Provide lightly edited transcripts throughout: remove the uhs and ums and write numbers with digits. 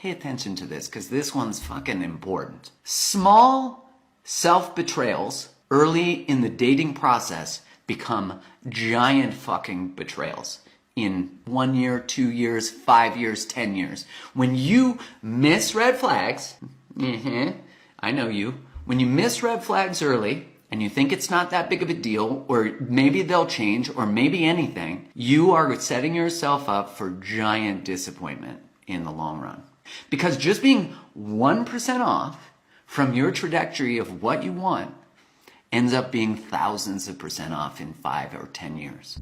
pay attention to this because this one's fucking important. Small self-betrayals early in the dating process become giant fucking betrayals in 1 year, 2 years, 5 years, 10 years. When you miss red flags, I know you. When you miss red flags early and you think it's not that big of a deal, or maybe they'll change, or maybe anything, you are setting yourself up for giant disappointment in the long run. Because just being 1% off from your trajectory of what you want ends up being thousands of percent off in 5 or 10 years.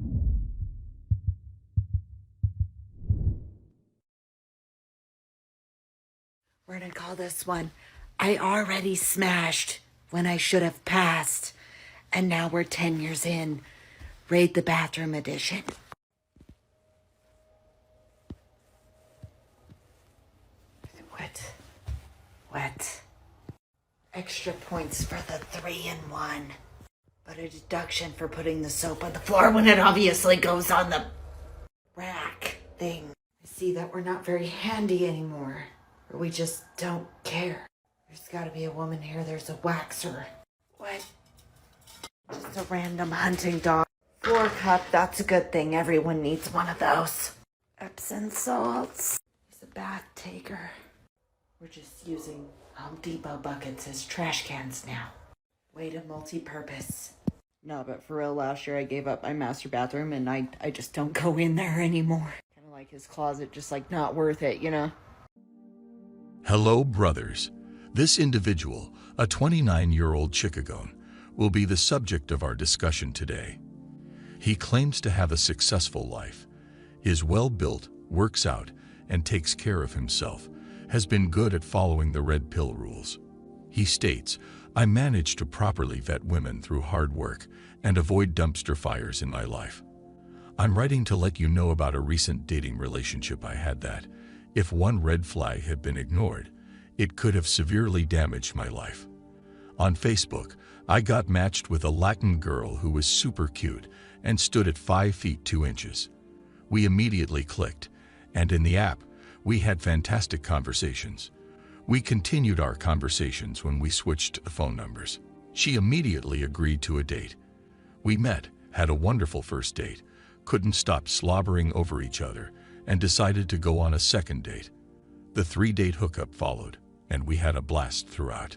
We're gonna call this one, I already smashed when I should have passed. And now we're 10 years in. Raid the bathroom edition. Wet. Extra points for the 3-in-1. But a deduction for putting the soap on the floor when it obviously goes on the rack thing. I see that we're not very handy anymore. Or we just don't care. There's gotta be a woman here. There's a waxer. What? Just a random hunting dog. 4-cup, that's a good thing. Everyone needs one of those. Epsom salts. There's a bath taker. We're just using Home Depot buckets as trash cans now. Way to multi-purpose. No, but for real, last year I gave up my master bathroom and I just don't go in there anymore. Kind of like his closet, just like not worth it, you know? Hello, brothers. This individual, a 29-year-old Chicagoan, will be the subject of our discussion today. He claims to have a successful life, is well-built, works out, and takes care of himself, has been good at following the red pill rules. He states, I manage to properly vet women through hard work and avoid dumpster fires in my life. I'm writing to let you know about a recent dating relationship I had that, if one red flag had been ignored, it could have severely damaged my life. On Facebook, I got matched with a Latin girl who was super cute and stood at 5 feet 2 inches. We immediately clicked, and in the app, we had fantastic conversations. We continued our conversations when we switched phone numbers. She immediately agreed to a date. We met, had a wonderful first date, couldn't stop slobbering over each other, and decided to go on a second date. The 3-date hookup followed, and we had a blast throughout.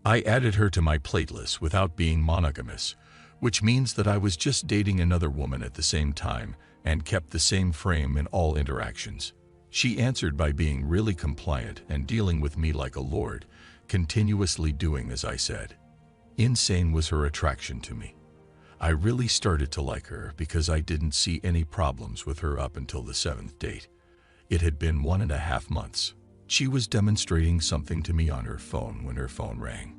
I added her to my platelist without being monogamous, which means that I was just dating another woman at the same time and kept the same frame in all interactions. She answered by being really compliant and dealing with me like a lord, continuously doing as I said. Insane was her attraction to me. I really started to like her because I didn't see any problems with her up until the 7th date. It had been 1.5 months. She was demonstrating something to me on her phone when her phone rang.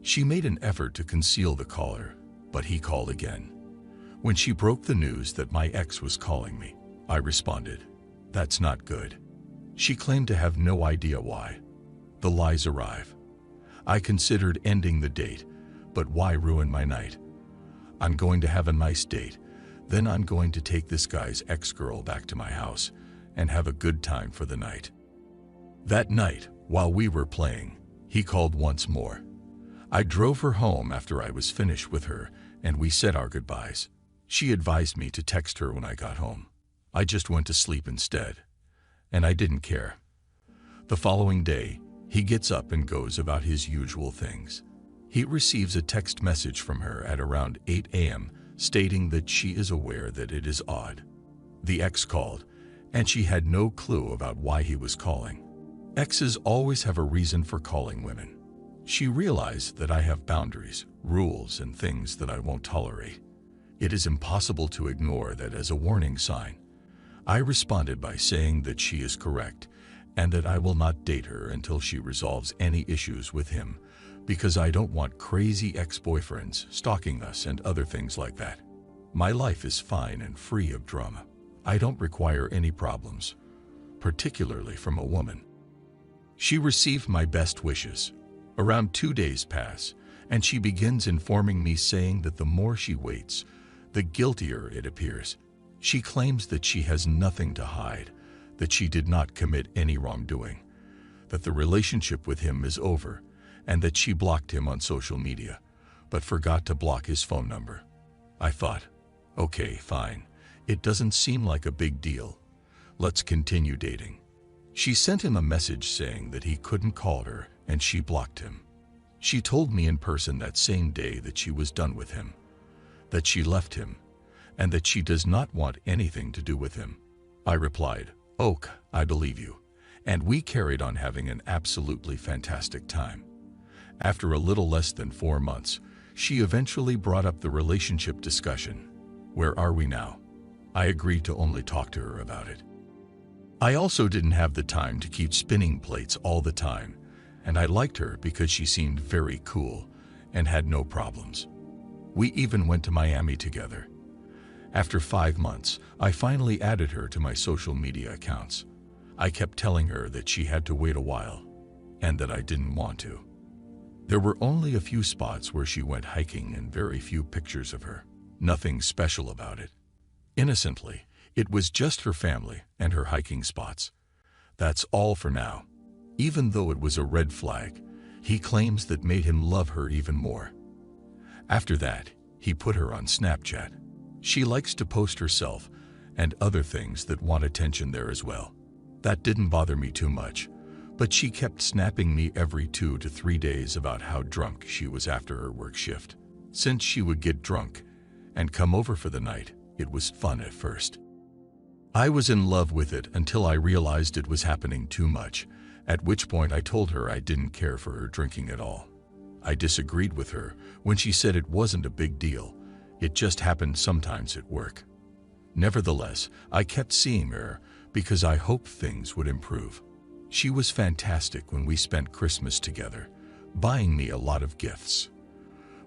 She made an effort to conceal the caller, but he called again. When she broke the news that my ex was calling me, I responded, "That's not good." She claimed to have no idea why. The lies arrive. I considered ending the date, but why ruin my night? I'm going to have a nice date, then I'm going to take this guy's ex-girl back to my house and have a good time for the night. That night, while we were playing, he called once more. I drove her home after I was finished with her, and we said our goodbyes. She advised me to text her when I got home. I just went to sleep instead, and I didn't care. The following day, he gets up and goes about his usual things. He receives a text message from her at around 8 a.m. stating that she is aware that it is odd. The ex called, and she had no clue about why he was calling. Exes always have a reason for calling women. She realized that I have boundaries, rules, and things that I won't tolerate. It is impossible to ignore that as a warning sign. I responded by saying that she is correct and that I will not date her until she resolves any issues with him, because I don't want crazy ex-boyfriends stalking us and other things like that. My life is fine and free of drama. I don't require any problems, particularly from a woman. She received my best wishes. Around 2 days pass, and she begins informing me saying that the more she waits, the guiltier it appears. She claims that she has nothing to hide, that she did not commit any wrongdoing, that the relationship with him is over and that she blocked him on social media, but forgot to block his phone number. I thought, okay, fine. It doesn't seem like a big deal. Let's continue dating. She sent him a message saying that he couldn't call her and she blocked him. She told me in person that same day that she was done with him, that she left him, and that she does not want anything to do with him. I replied, "Oak, I believe you," and we carried on having an absolutely fantastic time. After a little less than 4 months, she eventually brought up the relationship discussion. Where are we now? I agreed to only talk to her about it. I also didn't have the time to keep spinning plates all the time, and I liked her because she seemed very cool and had no problems. We even went to Miami together. After 5 months, I finally added her to my social media accounts. I kept telling her that she had to wait a while, and that I didn't want to. There were only a few spots where she went hiking and very few pictures of her. Nothing special about it. Innocently, it was just her family and her hiking spots. That's all for now. Even though it was a red flag, he claims that made him love her even more. After that, he put her on Snapchat. She likes to post herself and other things that want attention there as well. That didn't bother me too much, but she kept snapping me every 2 to 3 days about how drunk she was after her work shift. Since she would get drunk and come over for the night, it was fun at first. I was in love with it until I realized it was happening too much, at which point I told her I didn't care for her drinking at all. I disagreed with her when she said it wasn't a big deal, it just happened sometimes at work. Nevertheless, I kept seeing her because I hoped things would improve. She was fantastic when we spent Christmas together, buying me a lot of gifts.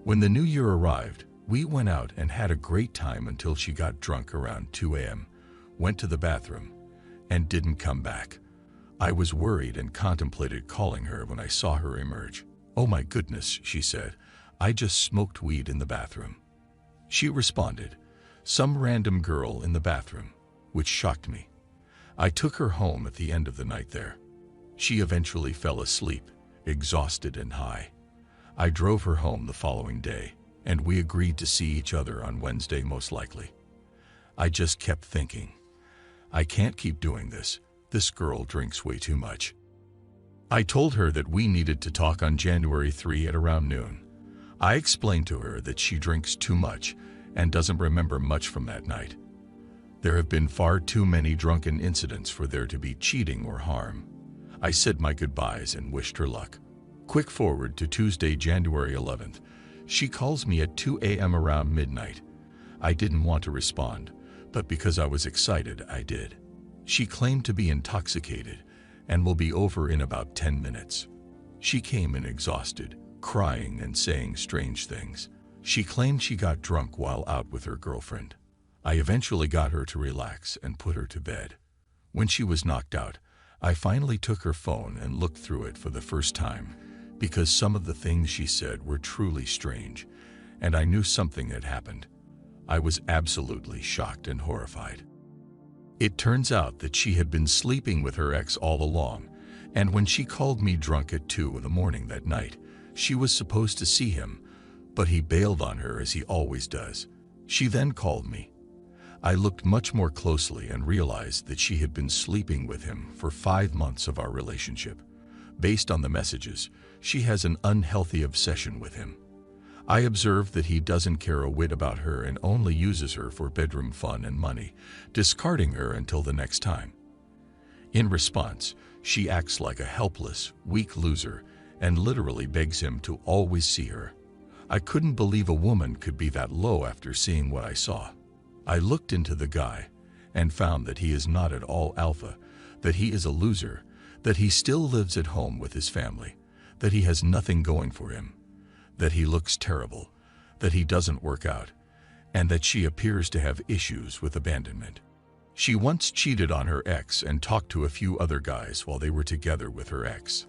When the new year arrived, we went out and had a great time until she got drunk around 2 a.m., went to the bathroom, and didn't come back. I was worried and contemplated calling her when I saw her emerge. "Oh my goodness," she said, "I just smoked weed in the bathroom." She responded, "Some random girl in the bathroom," which shocked me. I took her home at the end of the night there. She eventually fell asleep, exhausted and high. I drove her home the following day, and we agreed to see each other on Wednesday most likely. I just kept thinking, I can't keep doing this. This girl drinks way too much. I told her that we needed to talk on January 3 at around noon. I explained to her that she drinks too much and doesn't remember much from that night. There have been far too many drunken incidents for there to be cheating or harm. I said my goodbyes and wished her luck. Quick forward to Tuesday, January 11th. She calls me at 2 a.m. around midnight. I didn't want to respond, but because I was excited, I did. She claimed to be intoxicated and will be over in about 10 minutes. She came in exhausted, crying and saying strange things. She claimed she got drunk while out with her girlfriend. I eventually got her to relax and put her to bed. When she was knocked out, I finally took her phone and looked through it for the first time because some of the things she said were truly strange, and I knew something had happened. I was absolutely shocked and horrified. It turns out that she had been sleeping with her ex all along, and when she called me drunk at 2 in the morning that night, she was supposed to see him, but he bailed on her as he always does. She then called me. I looked much more closely and realized that she had been sleeping with him for 5 months of our relationship. Based on the messages, she has an unhealthy obsession with him. I observed that he doesn't care a whit about her and only uses her for bedroom fun and money, discarding her until the next time. In response, she acts like a helpless, weak loser and literally begs him to always see her. I couldn't believe a woman could be that low after seeing what I saw. I looked into the guy and found that he is not at all alpha, that he is a loser, that he still lives at home with his family, that he has nothing going for him, that he looks terrible, that he doesn't work out, and that she appears to have issues with abandonment. She once cheated on her ex and talked to a few other guys while they were together with her ex.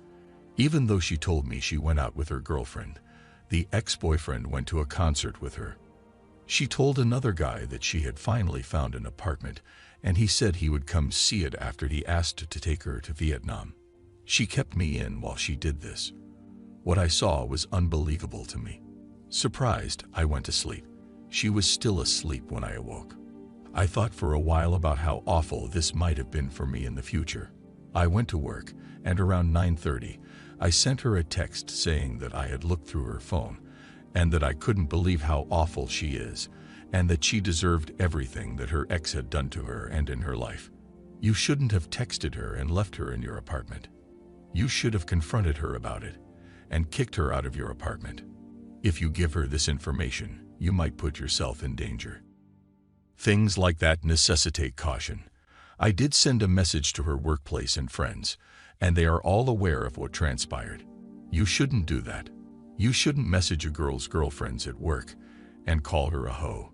Even though she told me she went out with her girlfriend, the ex-boyfriend went to a concert with her. She told another guy that she had finally found an apartment, and he said he would come see it after he asked to take her to Vietnam. She kept me in while she did this. What I saw was unbelievable to me. Surprised, I went to sleep. She was still asleep when I awoke. I thought for a while about how awful this might have been for me in the future. I went to work, and around 9:30, I sent her a text saying that I had looked through her phone, and that I couldn't believe how awful she is, and that she deserved everything that her ex had done to her and in her life. You shouldn't have texted her and left her in your apartment. You should have confronted her about it, and kicked her out of your apartment. If you give her this information, you might put yourself in danger. Things like that necessitate caution. I did send a message to her workplace and friends, and they are all aware of what transpired. You shouldn't do that. You shouldn't message a girl's girlfriends at work and call her a hoe.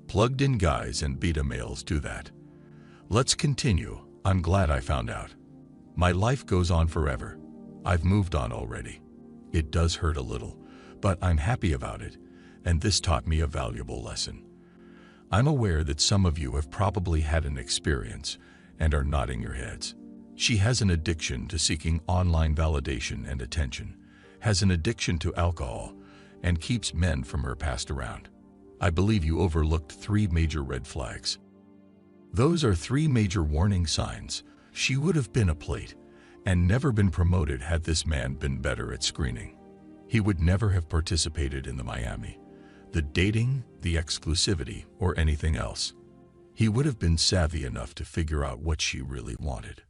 Plugged-in guys and beta males do that. Let's continue. I'm glad I found out. My life goes on forever. I've moved on already. It does hurt a little, but I'm happy about it, and this taught me a valuable lesson. I'm aware that some of you have probably had an experience and are nodding your heads. She has an addiction to seeking online validation and attention, has an addiction to alcohol, and keeps men from her past around. I believe you overlooked 3 major red flags. Those are 3 major warning signs. She would have been a plate and never been promoted had this man been better at screening. He would never have participated in the Miami, the dating, the exclusivity, or anything else. He would have been savvy enough to figure out what she really wanted.